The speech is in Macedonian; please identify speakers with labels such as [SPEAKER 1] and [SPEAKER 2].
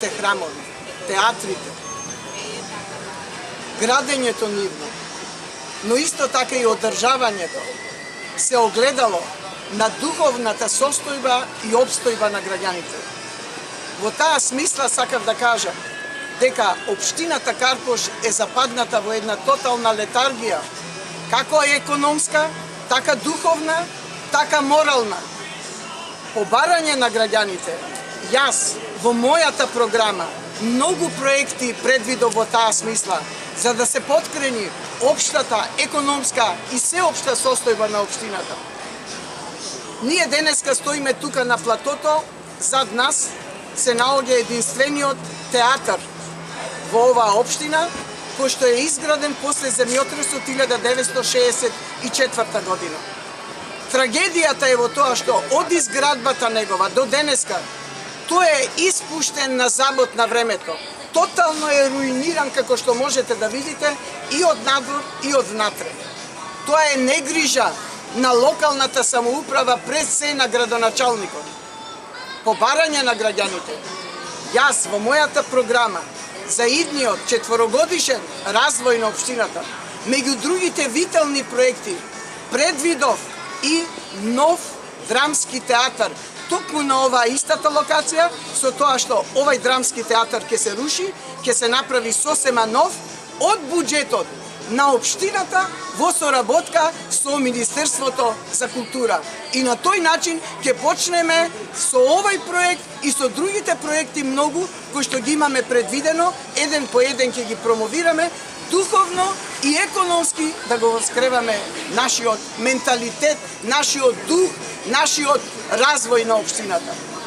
[SPEAKER 1] храмови, театрите, градењето нивно, но исто така и одржавањето се огледало на духовната состојба и обстојба на граѓаните. Во таа смисла сакав да кажам дека општината Карпош е западната во една тотална летаргија, како економска, така духовна, така морална. По барање на граѓаните, јас во мојата програма многу проекти предвидов во таа смисла, за да се поткрени општата економска и сеопшта состојба на општината. Ние денеска стоиме тука на платото, зад нас се наоѓа единствениот театар во оваа општина, кој што е изграден после земјотресот 1964 година. Трагедијата е во тоа што од изградбата негова до денеска тој е испуштен на забот на времето. Тотално е руиниран, како што можете да видите, и од надвор и од внатре. Тоа е негрижа на локалната самоуправа пред се на градоначалникот. По барање на граѓаните, јас во мојата програма за идниот 4-годишен развој на општината, меѓу другите витални проекти, предвидов и нов драмски театар, токму на оваа истата локација, со тоа што овај драмски театар ќе се руши, ќе се направи сосема нов од буџетот на општината во соработка со Министерството за култура. И на тој начин ќе почнеме со овај проект и со другите проекти многу кои што ги имаме предвидено, еден по еден ќе ги промовираме, духовно и економски да го воскребаме нашиот менталитет, нашиот дух, нашиот развој на општината.